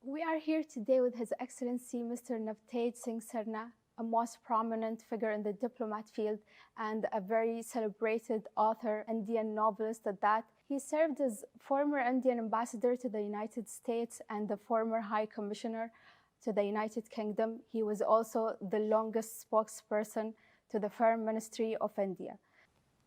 We are here today with His Excellency Mr. Navtej Singh Sarna, a most prominent figure in the diplomat field and a very celebrated author, Indian novelist at that. He served as former Indian ambassador to the United States and the former High Commissioner to the United Kingdom. He was also the longest spokesperson to the Foreign Ministry of India.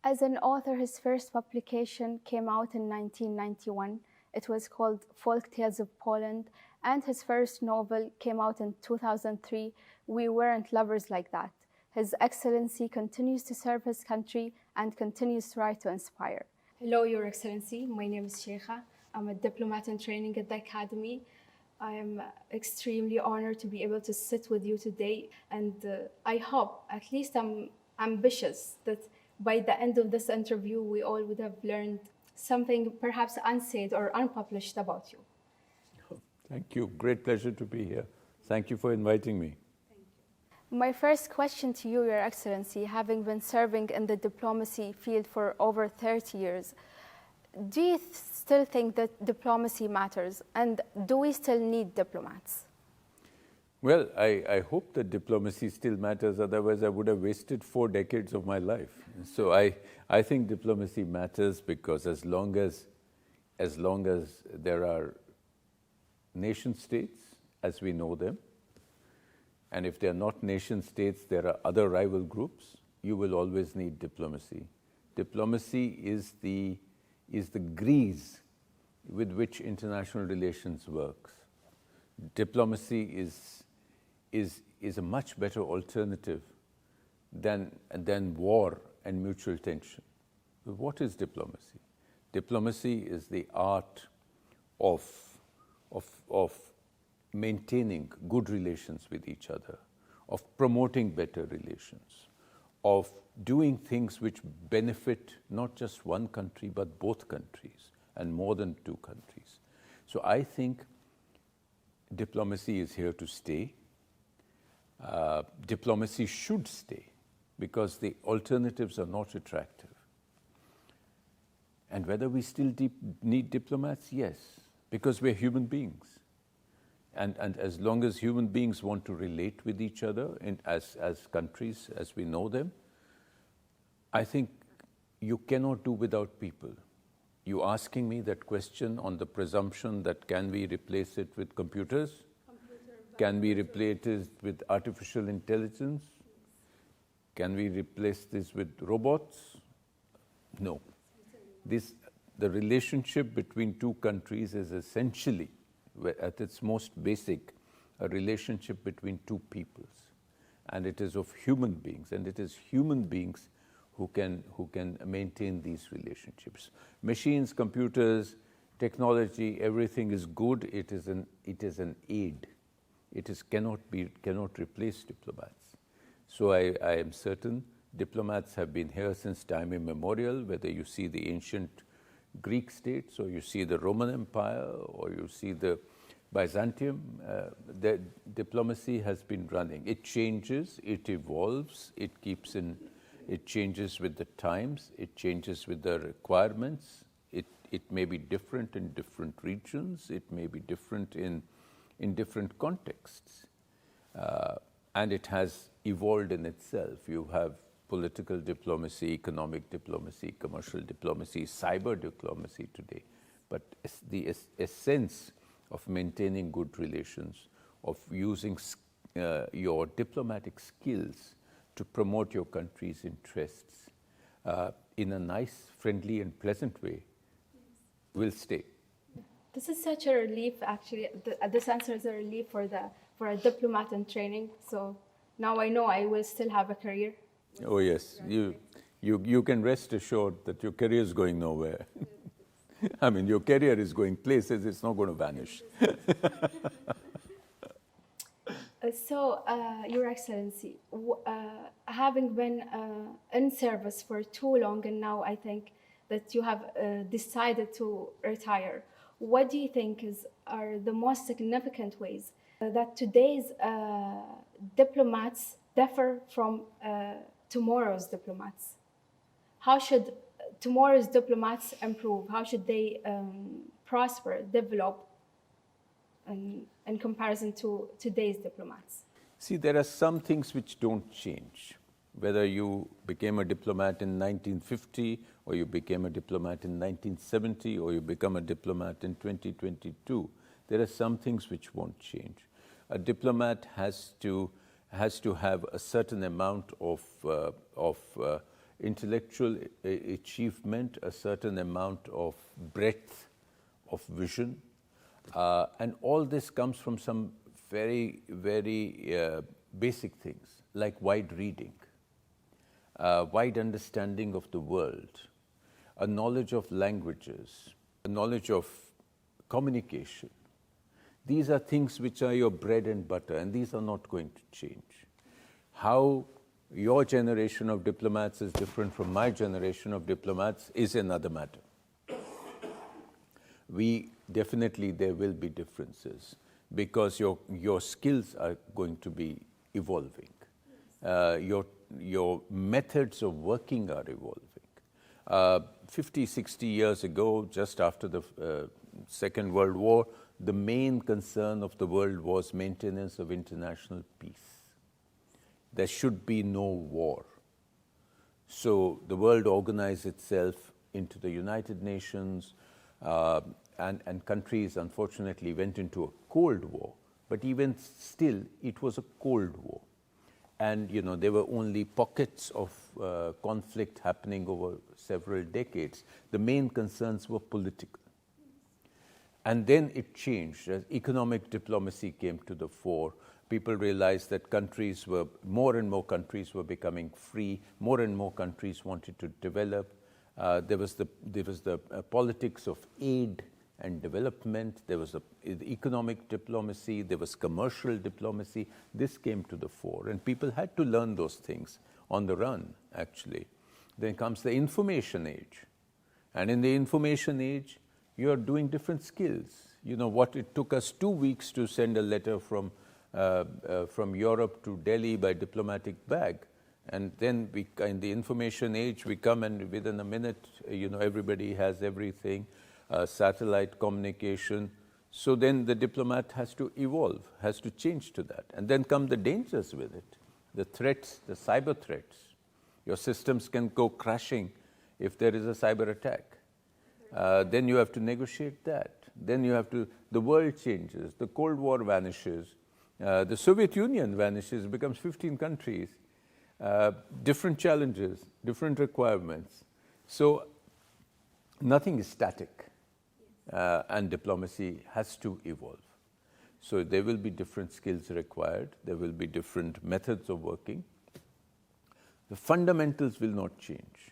As an author, his first publication came out in 1991. It was called Folk Tales of Poland, and his first novel came out in 2003, We Weren't Lovers Like That. His Excellency continues to serve his country and continues to write to inspire. Hello, Your Excellency. My name is Sheikha. I'm a diplomat in training at the Academy. I am extremely honored to be able to sit with you today, and I hope, at least I'm ambitious, that by the end of this interview, we all would have learned something perhaps unsaid or unpublished about you. Thank you. Great pleasure to be here. Thank you for inviting me. Thank you. My first question to you, Your Excellency, having been serving in the diplomacy field for over 30 years, do you still think that diplomacy matters, and do we still need diplomats? Well, I hope that diplomacy still matters, otherwise I would have wasted 4 decades of my life. So I think diplomacy matters because as long as there are nation states as we know them, and if they are not nation states, there are other rival groups, you will always need diplomacy. Diplomacy is the grease with which international relations works. Diplomacy is a much better alternative than war and mutual tension. What is diplomacy? Diplomacy is the art of maintaining good relations with each other, of promoting better relations, of doing things which benefit not just one country but both countries and more than 2 countries. So I think diplomacy is here to stay. Diplomacy should stay because the alternatives are not attractive. And whether we still need diplomats? Yes, because we're human beings. And as long as human beings want to relate with each other as countries, as we know them, I think you cannot do without people. You asking me that question on the presumption that can we replace it with computers? Can we replace it with artificial intelligence? Can we replace this with robots? No. The relationship between 2 countries is essentially, at its most basic, a relationship between 2 peoples. And it is of human beings, and it is human beings who can maintain these relationships. Machines, computers, technology, everything is good. It is an aid. It cannot replace diplomats. So I am certain diplomats have been here since time immemorial, whether you see the ancient Greek states, or you see the Roman Empire, or you see the Byzantium, the diplomacy has been running. It changes, it evolves, it changes with the times, it changes with the requirements. It may be different in different regions, it may be different in different contexts. And it has evolved in itself. You have political diplomacy, economic diplomacy, commercial diplomacy, cyber diplomacy today. But the essence of maintaining good relations, of using your diplomatic skills to promote your country's interests in a nice, friendly, and pleasant way will stay. This is such a relief, actually. This answer is a relief for a diplomat in training. So now I know I will still have a career. Oh yes, you can rest assured that your career is going nowhere. I mean, your career is going places, it's not going to vanish. So, Your Excellency, having been in service for too long, and now I think that you have decided to retire, what do you think are the most significant ways that today's diplomats differ from tomorrow's diplomats? How should tomorrow's diplomats improve? How should they prosper, develop in comparison to today's diplomats? See, there are some things which don't change. Whether you became a diplomat in 1950, or you became a diplomat in 1970, or you become a diplomat in 2022, there are some things which won't change. A diplomat has to have a certain amount of intellectual achievement, a certain amount of breadth of vision, and all this comes from some very, very basic things like wide reading, wide understanding of the world, a knowledge of languages, a knowledge of communication. These are things which are your bread and butter, and these are not going to change. How your generation of diplomats is different from my generation of diplomats is another matter. Definitely there will be differences because your skills are going to be evolving. Your methods of working are evolving. 50, 60 years ago, just after the Second World War, the main concern of the world was maintenance of international peace. There should be no war. So the world organized itself into the United Nations, and countries unfortunately went into a Cold War. But even still, it was a Cold War. And there were only pockets of conflict happening over several decades. The main concerns were political. And then it changed. As economic diplomacy came to the fore, people realized that more and more countries were becoming free, more and more countries wanted to develop. There was the politics of aid and development, there was the economic diplomacy, there was commercial diplomacy. This came to the fore, and people had to learn those things on the run, actually. Then comes the information age. And in the information age, you are doing different skills. What it took us 2 weeks to send a letter from Europe to Delhi by diplomatic bag. And then in the information age, we come and within a minute, everybody has everything, satellite communication. So then the diplomat has to evolve, has to change to that. And then come the dangers with it, the threats, the cyber threats. Your systems can go crashing if there is a cyber attack. Then you have to negotiate that. Then the world changes, the Cold War vanishes, the Soviet Union vanishes, becomes 15 countries. Different challenges, different requirements. So nothing is static, and diplomacy has to evolve. So there will be different skills required. There will be different methods of working. The fundamentals will not change.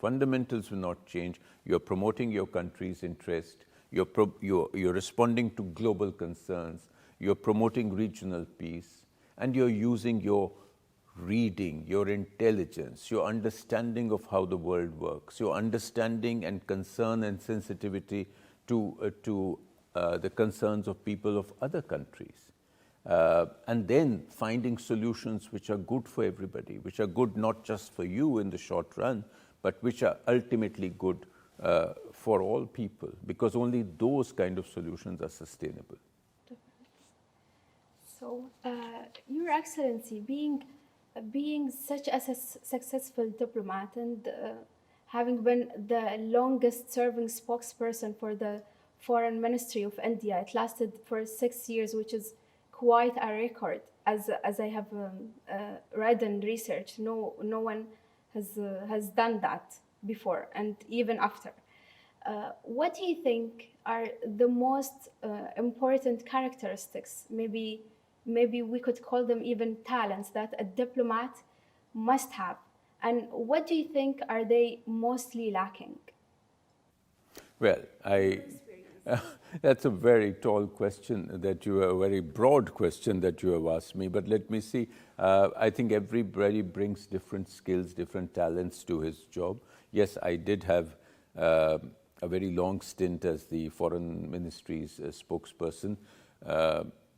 Fundamentals will not change. You're promoting your country's interest. You're responding to global concerns. You're promoting regional peace. And you're using your reading, your intelligence, your understanding of how the world works, your understanding and concern and sensitivity to the concerns of people of other countries. And then finding solutions which are good for everybody, which are good not just for you in the short run, but which are ultimately good for all people, because only those kind of solutions are sustainable. So, Your Excellency, being such a successful diplomat and having been the longest serving spokesperson for the Foreign Ministry of India, it lasted for 6 years, which is quite a record. As I have read and researched, no one has done that before and even after. What do you think are the most important characteristics, maybe we could call them even talents, that a diplomat must have? And what do you think are they mostly lacking? Well, that's a very tall question a very broad question that you have asked me, but let me see. I think everybody brings different skills, different talents to his job. Yes, I did have a very long stint as the Foreign Ministry's spokesperson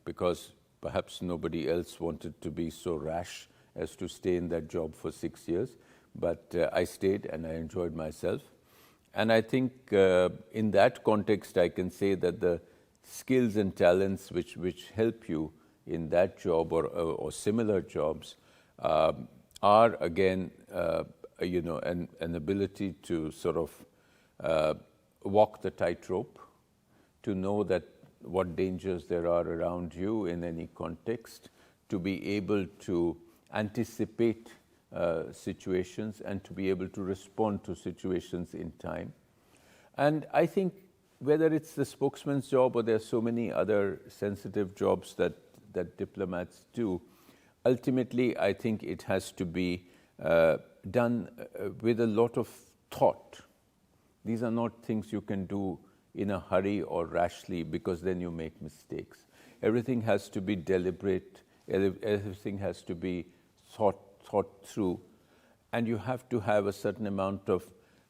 because perhaps nobody else wanted to be so rash as to stay in that job for 6 years. But I stayed and I enjoyed myself. And I think in that context, I can say that the skills and talents which help you in that job or similar jobs are again, an ability to sort of walk the tightrope, to know that what dangers there are around you in any context, to be able to anticipate situations and to be able to respond to situations in time. And I think whether it's the spokesman's job or there are so many other sensitive jobs that diplomats do, ultimately I think it has to be done with a lot of thought. These are not things you can do in a hurry or rashly, because then you make mistakes. Everything has to be deliberate, everything has to be thought through, and you have to have a certain amount of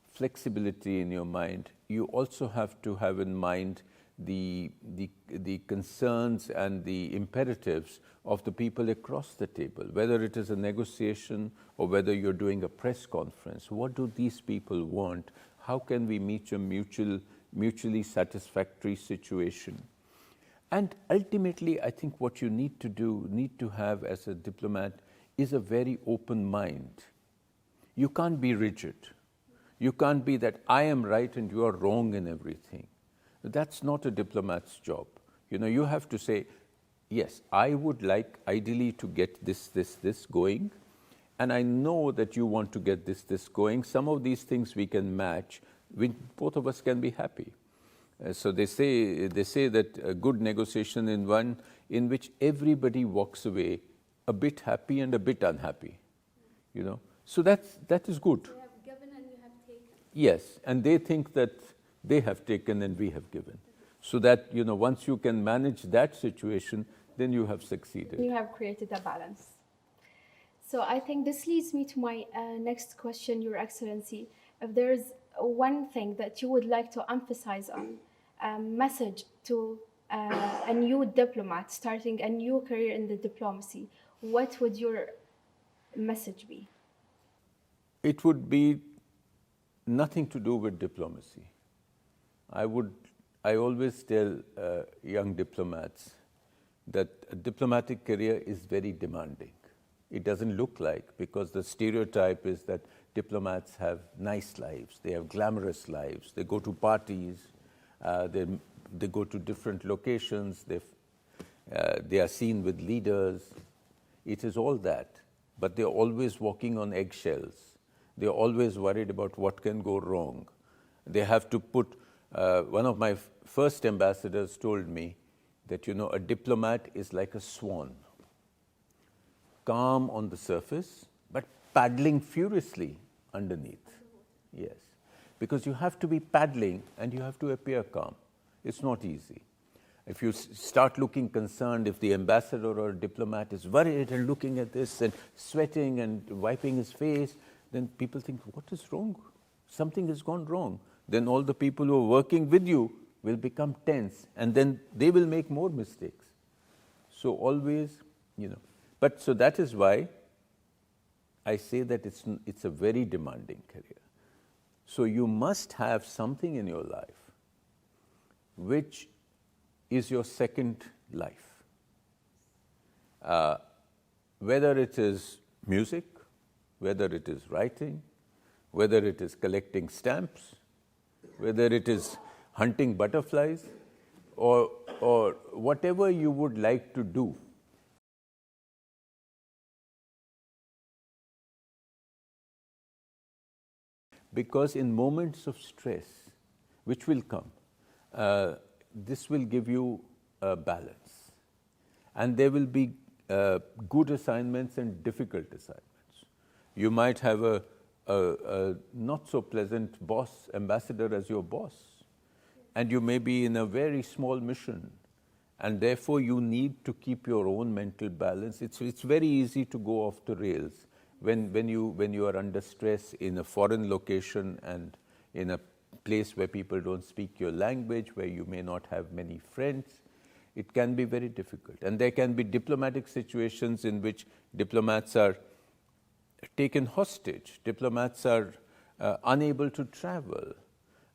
flexibility in your mind. You also have to have in mind the concerns and the imperatives of the people across the table, whether it is a negotiation or whether you're doing a press conference. What do these people want? How can we meet a mutually satisfactory situation? And ultimately, I think what you need to have as a diplomat is a very open mind. You can't be rigid. You can't be that I am right and you are wrong in everything. That's not a diplomat's job. You have to say, yes, I would like ideally to get this going, and I know that you want to get this going. Some of these things we can match, both of us can be happy. So they say that a good negotiation is one in which everybody walks away a bit happy and a bit unhappy. So that is good. You have given and you have taken. Yes, and they think that they have taken and we have given. So that, once you can manage that situation, then you have succeeded. You have created a balance. So I think this leads me to my next question, Your Excellency. If there's one thing that you would like to emphasize on, a message to a new diplomat starting a new career in the diplomacy, what would your message be? It would be nothing to do with diplomacy. I always tell young diplomats that a diplomatic career is very demanding. It doesn't look like, because the stereotype is that diplomats have nice lives, they have glamorous lives, they go to parties, they go to different locations, they are seen with leaders. It is all that, but they're always walking on eggshells. They're always worried about what can go wrong. They have to put, one of my first ambassadors told me that, a diplomat is like a swan, calm on the surface, but paddling furiously underneath. Yes, because you have to be paddling and you have to appear calm. It's not easy. If you start looking concerned, if the ambassador or diplomat is worried and looking at this and sweating and wiping his face, then people think, what is wrong? Something has gone wrong. Then all the people who are working with you will become tense, and then they will make more mistakes. So always, but so that is why I say that it's a very demanding career. So you must have something in your life which is your second life. Whether it is music, whether it is writing, whether it is collecting stamps, whether it is hunting butterflies, or whatever you would like to do. Because in moments of stress, which will come, this will give you a balance. And there will be good assignments and difficult assignments. You might have a not so pleasant ambassador as your boss, and you may be in a very small mission, and therefore you need to keep your own mental balance. It's very easy to go off the rails when you are under stress in a foreign location and in a place where people don't speak your language, where you may not have many friends. It can be very difficult, and there can be diplomatic situations in which diplomats are taken hostage, diplomats are unable to travel,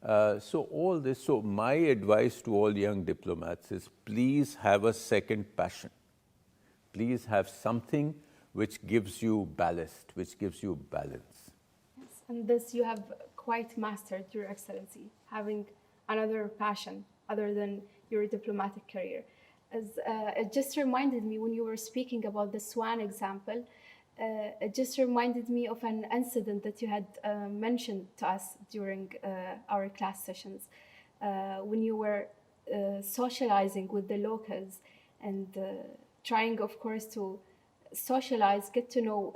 So all this, so my advice to all young diplomats is please have a second passion. Please have something which gives you ballast, which gives you balance. Yes, and this you have quite mastered, Your Excellency, having another passion other than your diplomatic career. As it just reminded me when you were speaking about the swan example, it just reminded me of an incident that you had mentioned to us during our class sessions when you were socializing with the locals and trying, of course, to socialize, get to know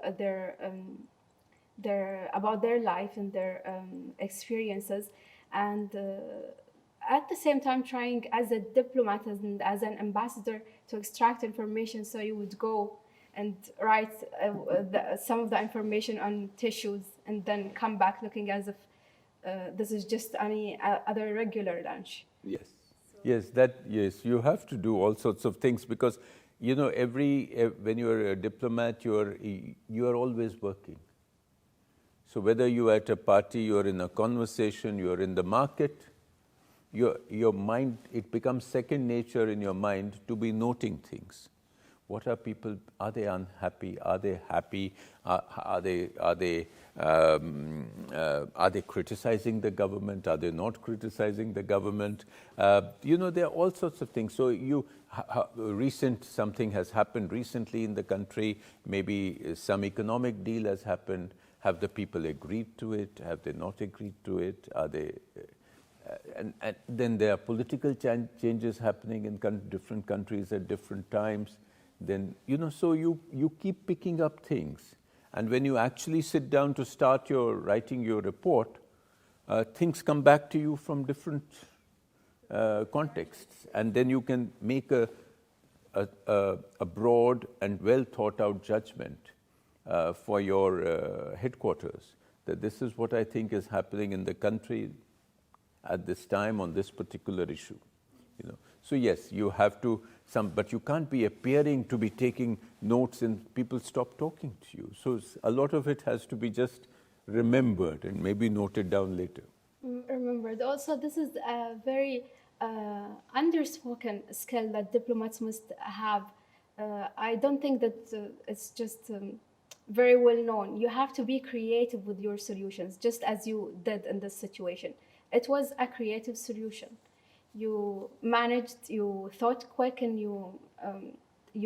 about their life and their experiences, and at the same time trying as a diplomat and as an ambassador to extract information. So you would go and write some of the information on tissues and then come back looking as if this is just any other regular lunch. Yes. Yes, you have to do all sorts of things because, you know, when you're a diplomat, you are always working. So whether you're at a party, you're in a conversation, you're in the market, your mind, it becomes second nature in your mind to be noting things. What are people? Are they unhappy? Are they happy? Are they criticizing the government? Are they not criticizing the government? You know, there are all sorts of things. So something has happened recently in the country. Maybe some economic deal has happened. Have the people agreed to it? Have they not agreed to it? Are they? And then there are political changes happening in different countries at different times. Then, you know, so you keep picking up things. And when you actually sit down to start writing your report, things come back to you from different contexts. And then you can make a broad and well thought out judgment for your headquarters, that this is what I think is happening in the country at this time on this particular issue. You know, so yes, you have to but you can't be appearing to be taking notes and people stop talking to you. So a lot of it has to be just remembered and maybe noted down later. Remembered. Also, this is a very underspoken skill that diplomats must have. I don't think that it's just very well known. You have to be creative with your solutions, just as you did in this situation. It was a creative solution. You managed, you thought quick, and you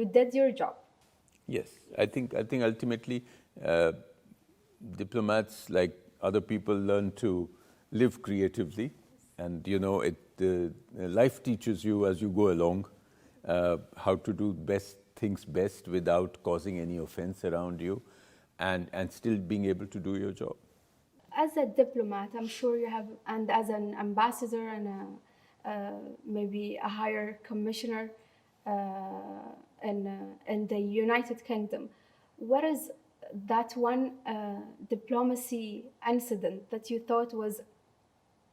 did your job. Yes, I think ultimately diplomats, like other people, learn to live creatively, and you know, life teaches you as you go along how to do things best without causing any offense around you, and still being able to do your job. As a diplomat, I'm sure you have, and as an ambassador and maybe a higher commissioner in the United Kingdom, what is that one diplomacy incident that you thought was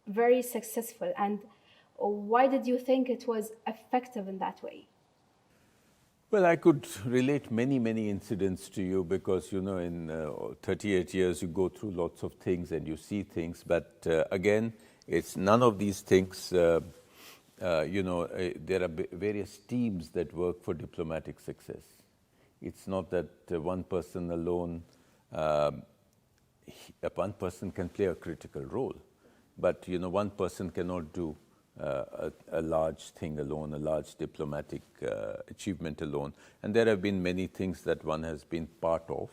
very successful, and why did you think it was effective in that way? Well, I could relate many incidents to you because, you know, in 38 years you go through lots of things and you see things, but again, it's none of these things, you know, there are various teams that work for diplomatic success. It's not that one person alone, one person can play a critical role, but, you know, one person cannot do a large thing alone, a large diplomatic achievement alone. And there have been many things that one has been part of,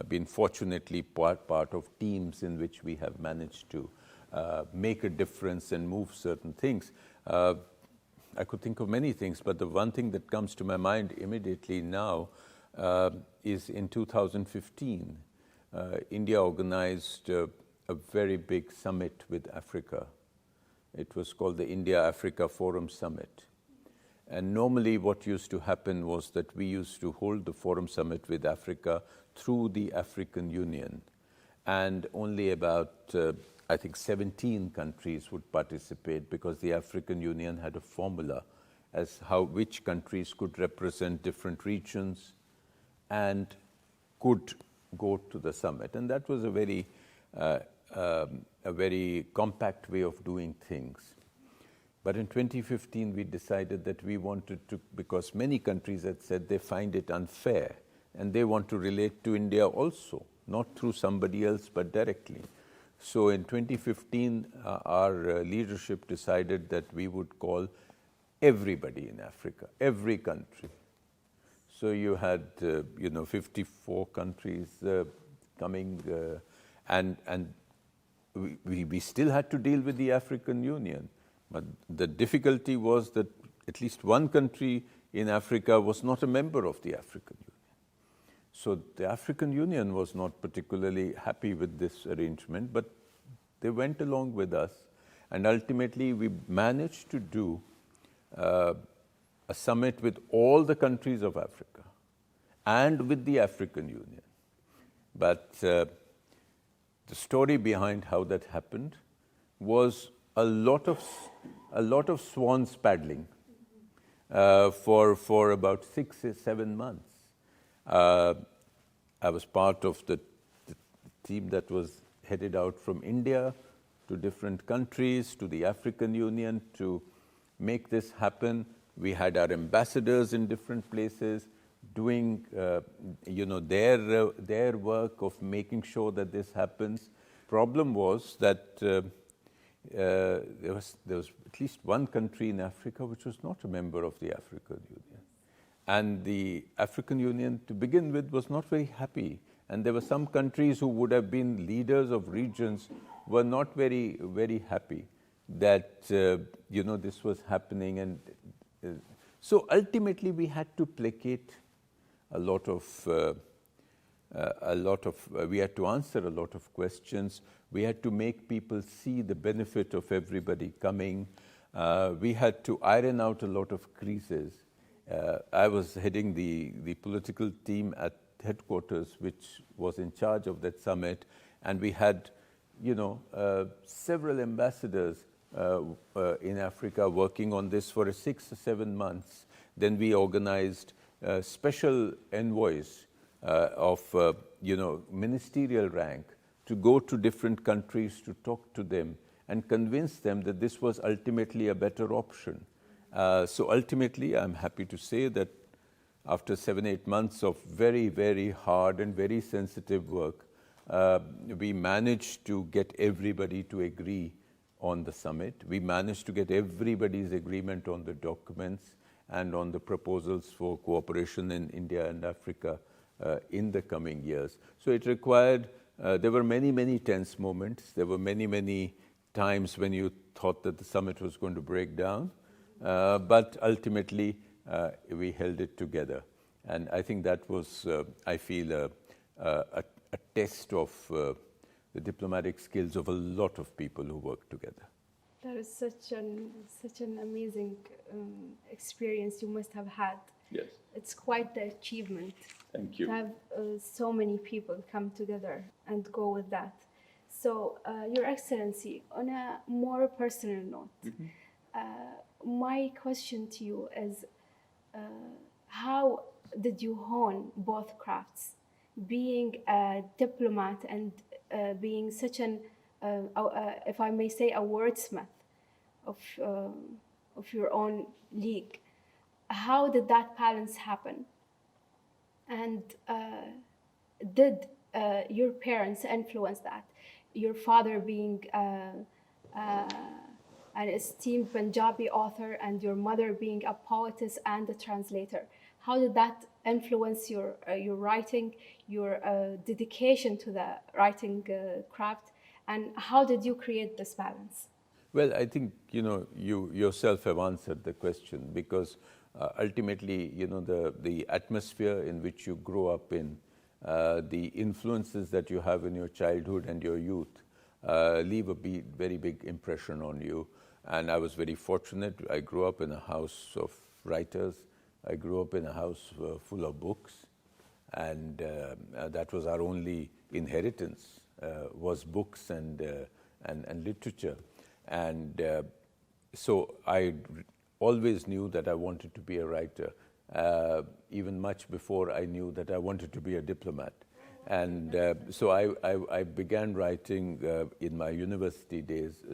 been fortunately part of teams in which we have managed to make a difference and move certain things. I could think of many things, but the one thing that comes to my mind immediately now is in 2015, India organized a very big summit with Africa. It was called the India-Africa Forum Summit. And normally what used to happen was that we used to hold the Forum Summit with Africa through the African Union. And only about, I think, 17 countries would participate because the African Union had a formula as which countries could represent different regions and could go to the summit. And that was a very a very compact way of doing things. But in 2015, we decided that we wanted to, because many countries had said they find it unfair and they want to relate to India also, not through somebody else, but directly. So in 2015, our leadership decided that we would call everybody in Africa, every country. So you had, 54 countries coming, and we still had to deal with the African Union. But the difficulty was that at least one country in Africa was not a member of the African Union. So the African Union was not particularly happy with this arrangement, but they went along with us. And ultimately, we managed to do a summit with all the countries of Africa and with the African Union. But the story behind how that happened was a lot of swans paddling for about 6 or 7 months. I was part of the team that was headed out from India to different countries, to the African Union, to make this happen. We had our ambassadors in different places doing, their work of making sure that this happens. Problem was that there was at least one country in Africa which was not a member of the African Union. And the African Union, to begin with, was not very happy. And there were some countries who would have been leaders of regions were not very, very happy that, this was happening. And so ultimately we had to placate we had to answer a lot of questions. We had to make people see the benefit of everybody coming. We had to iron out a lot of creases. I was heading the political team at headquarters, which was in charge of that summit, and we had, several ambassadors in Africa working on this for 6 or 7 months. Then we organized special envoys of, ministerial rank to go to different countries to talk to them and convince them that this was ultimately a better option. So ultimately, I'm happy to say that after 7 or 8 months of very, very hard and very sensitive work, we managed to get everybody to agree on the summit. We managed to get everybody's agreement on the documents and on the proposals for cooperation in India and Africa in the coming years. So it required, there were many, many tense moments. There were many, many times when you thought that the summit was going to break down. But ultimately, we held it together. And I think that was, I feel, a test of the diplomatic skills of a lot of people who work together. That is such an amazing experience you must have had. Yes. It's quite the achievement. Thank you. To have so many people come together and go with that. So, Your Excellency, on a more personal note, my question to you is, how did you hone both crafts, being a diplomat and being such an, if I may say, a wordsmith of your own league? How did that balance happen? And did your parents influence that? Your father being an esteemed Punjabi author and your mother being a poetess and a translator. How did that influence your writing, your dedication to the writing craft, and how did you create this balance? Well, I think, you yourself have answered the question, because ultimately, the atmosphere in which you grow up in, the influences that you have in your childhood and your youth leave a very big impression on you. And I was very fortunate. I grew up in a house of writers. I grew up in a house full of books. And that was our only inheritance, was books and literature. And so I always knew that I wanted to be a writer, even much before I knew that I wanted to be a diplomat. And so I began writing in my university days,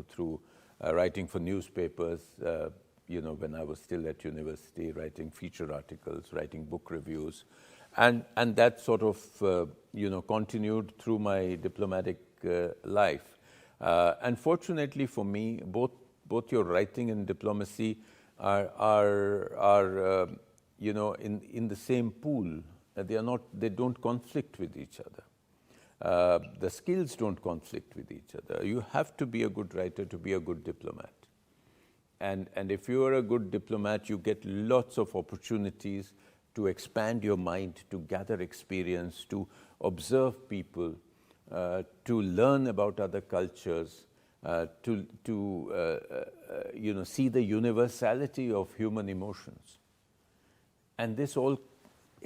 through writing for newspapers, when I was still at university, writing feature articles, writing book reviews. And that sort of, continued through my diplomatic life. Unfortunately for me, both your writing and diplomacy are in the same pool. They don't conflict with each other. The skills don't conflict with each other. You have to be a good writer to be a good diplomat. And if you are a good diplomat, you get lots of opportunities to expand your mind, to gather experience, to observe people, to learn about other cultures, to see the universality of human emotions. And this all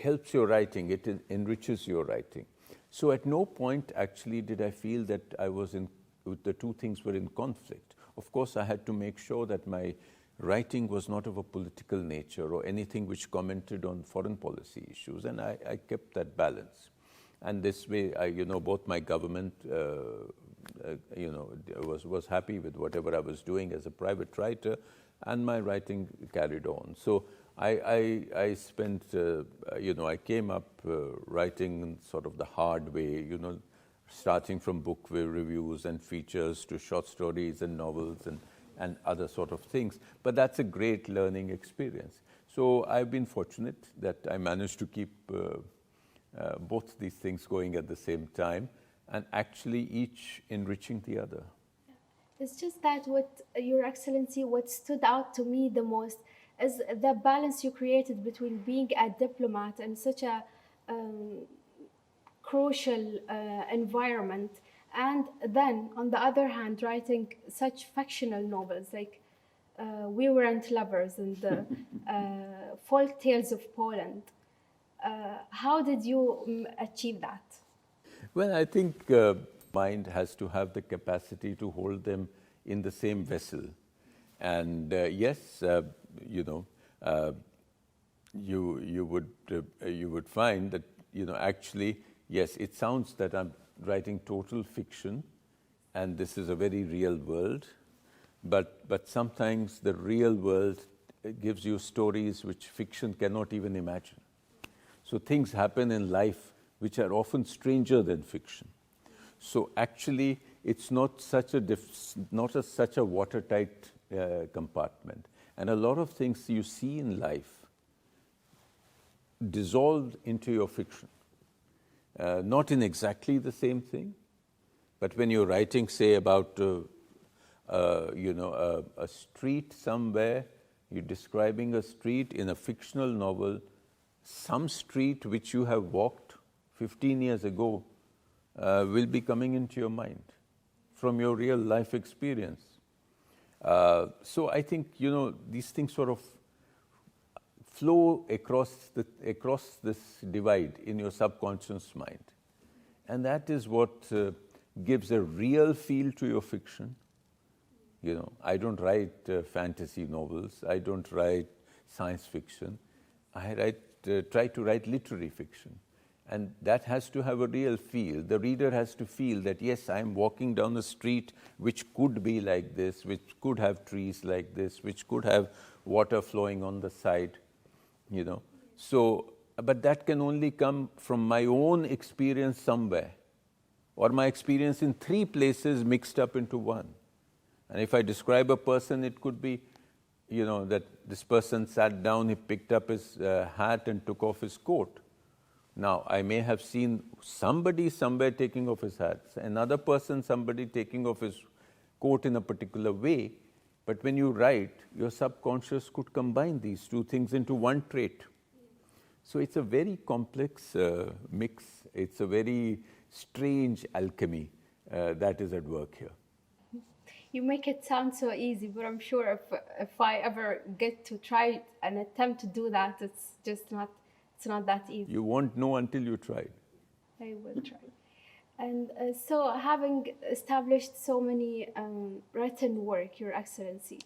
helps your writing, it enriches your writing. So at no point actually did I feel that the two things were in conflict. Of course, I had to make sure that my writing was not of a political nature or anything which commented on foreign policy issues, and I kept that balance. And this way, both my government, was happy with whatever I was doing as a private writer, and my writing carried on. So I spent, I came up writing sort of the hard way, starting from book reviews and features to short stories and novels and other sort of things. But that's a great learning experience. So I've been fortunate that I managed to keep both these things going at the same time, and actually each enriching the other. It's just that Your Excellency, what stood out to me the most is the balance you created between being a diplomat in such a crucial environment, and then, on the other hand, writing such fictional novels like We Weren't Lovers and Folk Tales of Poland. How did you achieve that? Well, I think mind has to have the capacity to hold them in the same vessel. And yes, you would find that, actually, yes, it sounds that I'm writing total fiction, and this is a very real world, but sometimes the real world gives you stories which fiction cannot even imagine. So things happen in life which are often stranger than fiction. So actually, it's not such a watertight compartment. And a lot of things you see in life dissolved into your fiction. Not in exactly the same thing, but when you're writing, say, about a street somewhere, you're describing a street in a fictional novel, some street which you have walked 15 years ago will be coming into your mind from your real life experience. So I think, these things sort of flow across this divide in your subconscious mind. And that is what gives a real feel to your fiction. I don't write fantasy novels. I don't write science fiction. I try to write literary fiction. And that has to have a real feel. The reader has to feel that, yes, I'm walking down a street which could be like this, which could have trees like this, which could have water flowing on the side, So, but that can only come from my own experience somewhere, or my experience in 3 places mixed up into one. And if I describe a person, it could be, that this person sat down, he picked up his hat and took off his coat. Now, I may have seen somebody somewhere taking off his hat, another person, somebody taking off his coat in a particular way, but when you write, your subconscious could combine these 2 things into one trait. So it's a very complex mix. It's a very strange alchemy that is at work here. You make it sound so easy, but I'm sure if I ever get to try an attempt to do that, it's not that easy. You won't know until you try. I will try. And so, having established so many written work, Your Excellency,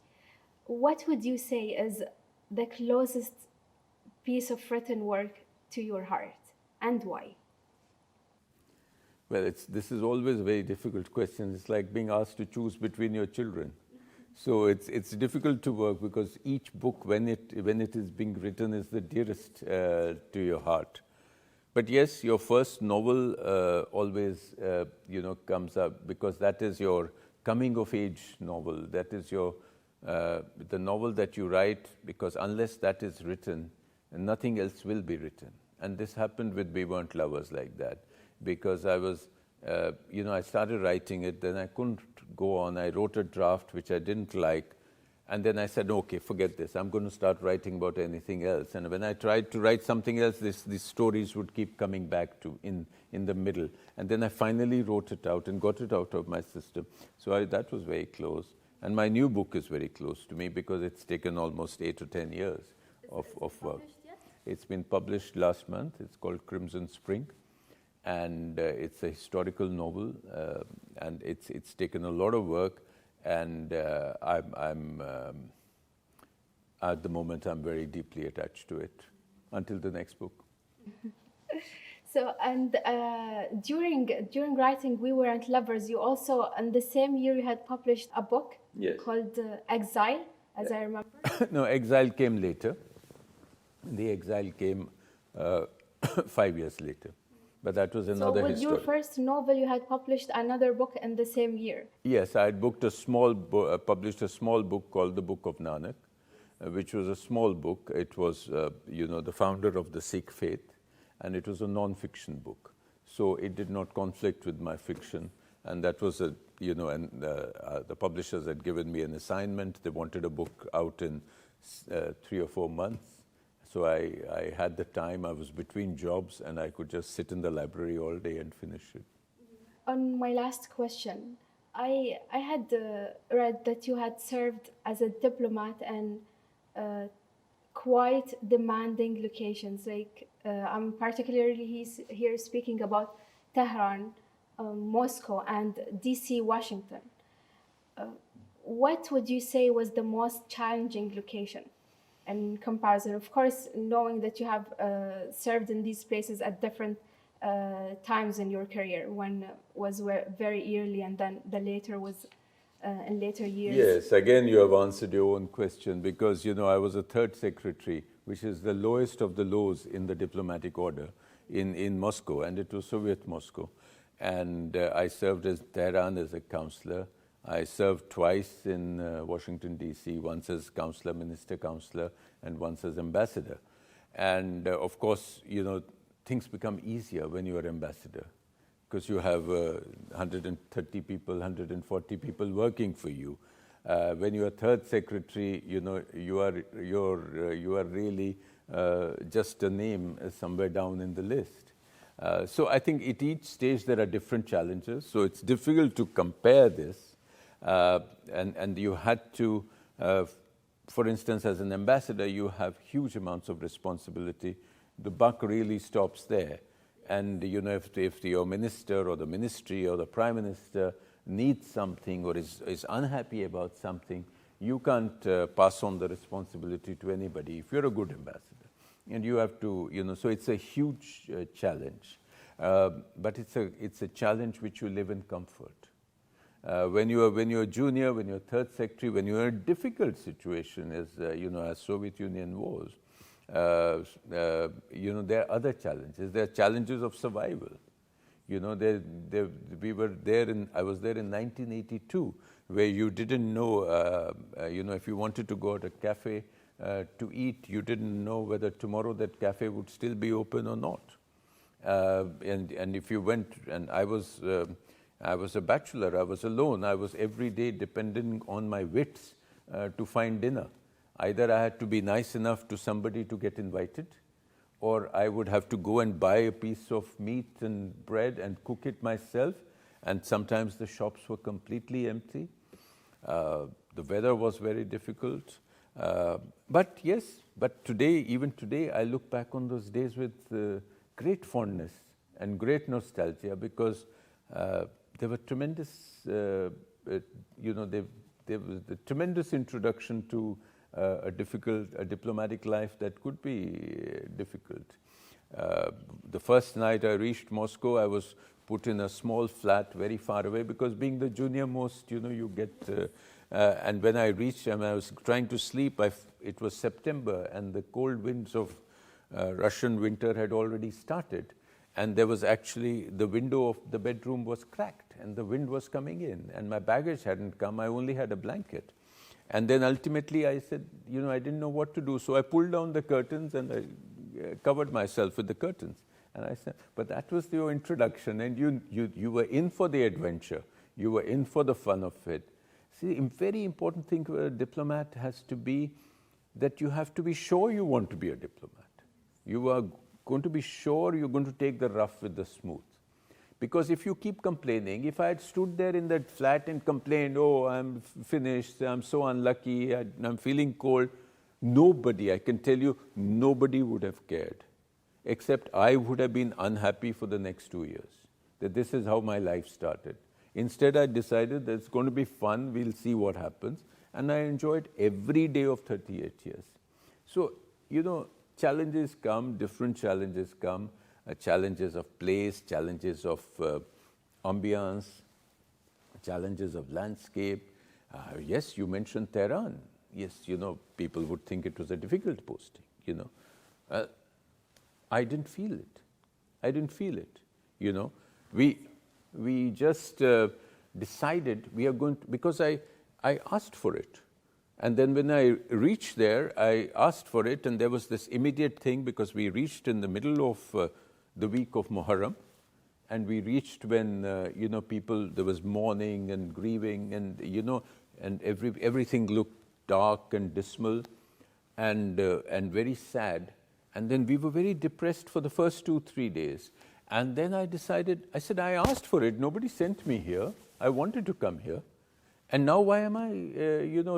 what would you say is the closest piece of written work to your heart, and why? Well, this is always a very difficult question. It's like being asked to choose between your children. So it's difficult to work because each book, when it is being written, is the dearest to your heart. But yes, your first novel always comes up because that is your coming of age novel. That is your the novel that you write, because unless that is written, nothing else will be written. And this happened with We Weren't Lovers like that, because I was, I started writing it, then I couldn't go on. I wrote a draft which I didn't like, and then I said, okay, forget this. I'm going to start writing about anything else. And when I tried to write something else, these stories would keep coming back to in the middle. And then I finally wrote it out and got it out of my system. So that was very close. And my new book is very close to me because it's taken almost 8 or 10 years of work. Yet? It's been published last month. It's called Crimson Spring. And it's a historical novel, and it's taken a lot of work. And I'm at the moment, I'm very deeply attached to it until the next book. So, and during writing We Weren't Lovers, you also, in the same year, you had published a book called Exile, as I remember. No, Exile came later. The Exile came 5 years later. But that was another So with your first novel, you had published another book in the same year? Yes, I had published a small book called The Book of Nanak, which was a small book. It was, the founder of the Sikh faith, and it was a non-fiction book. So it did not conflict with my fiction. And that was, the publishers had given me an assignment. They wanted a book out in 3 or 4 months. So I had the time. I was between jobs, and I could just sit in the library all day and finish it. On my last question, I had read that you had served as a diplomat in quite demanding locations. Like I'm particularly here speaking about Tehran, Moscow, and DC, Washington. What would you say was the most challenging location in comparison? Of course, knowing that you have served in these places at different times in your career. One was very early, and then the later was in later years. Yes, again, you have answered your own question, because, I was a third secretary, which is the lowest of the lows in the diplomatic order in Moscow, and it was Soviet Moscow. And I served as Tehran as a counselor. I served twice in Washington, D.C., once as counselor, minister counselor, and once as ambassador. And of course, things become easier when you are ambassador, because you have 130 people, 140 people working for you. When you are third secretary, you are really just a name somewhere down in the list. So I think at each stage there are different challenges. So it's difficult to compare this. And you had to, for instance, as an ambassador, you have huge amounts of responsibility. The buck really stops there. And, if your minister or the ministry or the prime minister needs something or is unhappy about something, you can't pass on the responsibility to anybody if you're a good ambassador. And you have to, so it's a huge challenge. But it's a challenge which you live in comfort. When you're junior, when you're third secretary, when you're in a difficult situation, as Soviet Union was, there are other challenges. There are challenges of survival. We were there I was there in 1982, where you didn't know, if you wanted to go to a cafe to eat, you didn't know whether tomorrow that cafe would still be open or not. And if you went, and I was a bachelor, I was alone. I was every day depending on my wits to find dinner. Either I had to be nice enough to somebody to get invited, or I would have to go and buy a piece of meat and bread and cook it myself. And sometimes the shops were completely empty. The weather was very difficult. But even today, I look back on those days with great fondness and great nostalgia, because there were tremendous, there was the tremendous introduction to a diplomatic life that could be difficult. The first night I reached Moscow, I was put in a small flat very far away, because being the junior most, you get, and when I reached, I was trying to sleep, it was September, and the cold winds of Russian winter had already started. And there was actually, the window of the bedroom was cracked, and the wind was coming in, and my baggage hadn't come, I only had a blanket. And then ultimately I said, I didn't know what to do, so I pulled down the curtains and I covered myself with the curtains. And I said, but that was your introduction, and you were in for the adventure, you were in for the fun of it. See, a very important thing for a diplomat has to be that you have to be sure you want to be a diplomat. You are going to be sure you're going to take the rough with the smooth. Because if you keep complaining, if I had stood there in that flat and complained, oh, I'm finished, I'm so unlucky, I'm feeling cold, nobody, I can tell you, nobody would have cared. Except I would have been unhappy for the next 2 years, that this is how my life started. Instead, I decided that it's going to be fun, we'll see what happens, and I enjoyed every day of 38 years. So, challenges come, different challenges come, challenges of place, challenges of ambiance, challenges of landscape. Yes, you mentioned Tehran. Yes, people would think it was a difficult posting, I didn't feel it. I didn't feel it, We just decided we are going to, because I asked for it. And then when I reached there, I asked for it, and there was this immediate thing, because we reached in the middle of the week of Muharram, and we reached when, people, there was mourning and grieving, and, and everything looked dark and dismal and very sad. And then we were very depressed for the first 2-3 days. And then I decided, I said, I asked for it, nobody sent me here, I wanted to come here. And now why am I,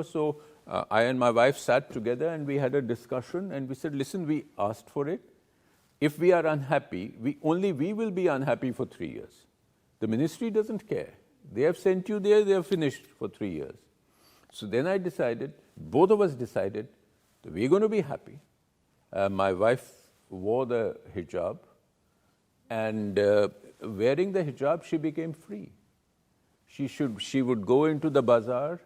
so I and my wife sat together and we had a discussion, and we said, listen, we asked for it. If we are unhappy, only we will be unhappy for 3 years. The ministry doesn't care. They have sent you there, they have finished for 3 years. So then I decided, both of us decided, that we're going to be happy. My wife wore the hijab, and wearing the hijab, she became free. She would go into the bazaar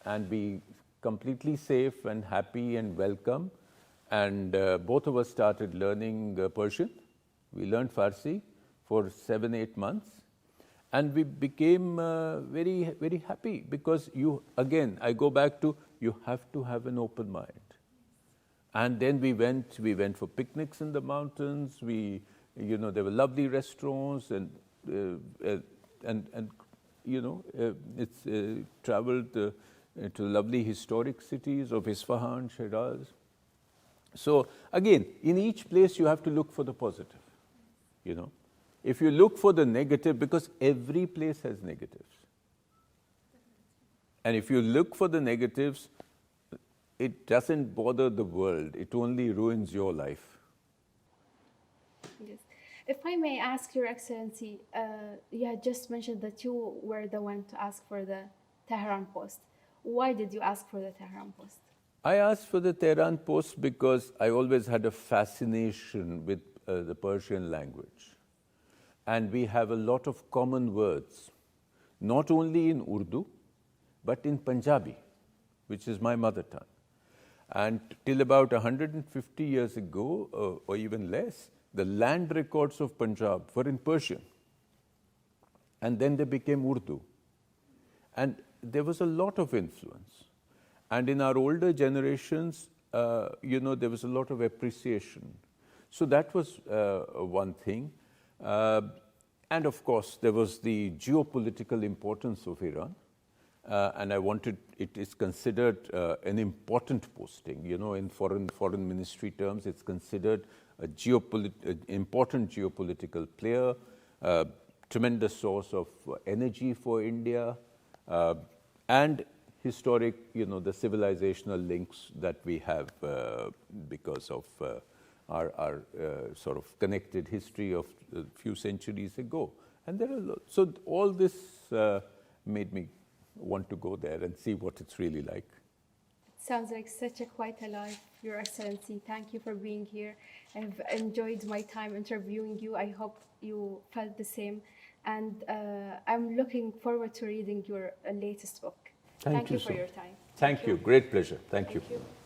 and be completely safe and happy and welcome. And both of us started learning Persian. We learned Farsi for 7-8 months. And we became very, very happy, because I go back to, you have to have an open mind. And then we went for picnics in the mountains. There were lovely restaurants, and it's traveled to lovely historic cities of Isfahan, Shiraz. So again, in each place you have to look for the positive, If you look for the negative, because every place has negatives. And if you look for the negatives, it doesn't bother the world, it only ruins your life. Yes. If I may ask, Your Excellency, you had just mentioned that you were the one to ask for the Tehran post. Why did you ask for the Tehran post? I asked for the Tehran post because I always had a fascination with the Persian language. And we have a lot of common words, not only in Urdu, but in Punjabi, which is my mother tongue. And till about 150 years ago, or even less, the land records of Punjab were in Persian. And then they became Urdu. And there was a lot of influence. And in our older generations, there was a lot of appreciation. So that was one thing. And of course, there was the geopolitical importance of Iran. And I wanted, it is considered an important posting. In foreign ministry terms, it's considered an important geopolitical player, tremendous source of energy for India, and historic, the civilizational links that we have because of our sort of connected history of a few centuries ago. And there are so all this made me want to go there and see what it's really like. Sounds like such a quite a life, Your Excellency. Thank you for being here. I've enjoyed my time interviewing you. I hope you felt the same. And I'm looking forward to reading your latest book. Thank you for so your time. Thank you. Great pleasure. Thank you. Thank you.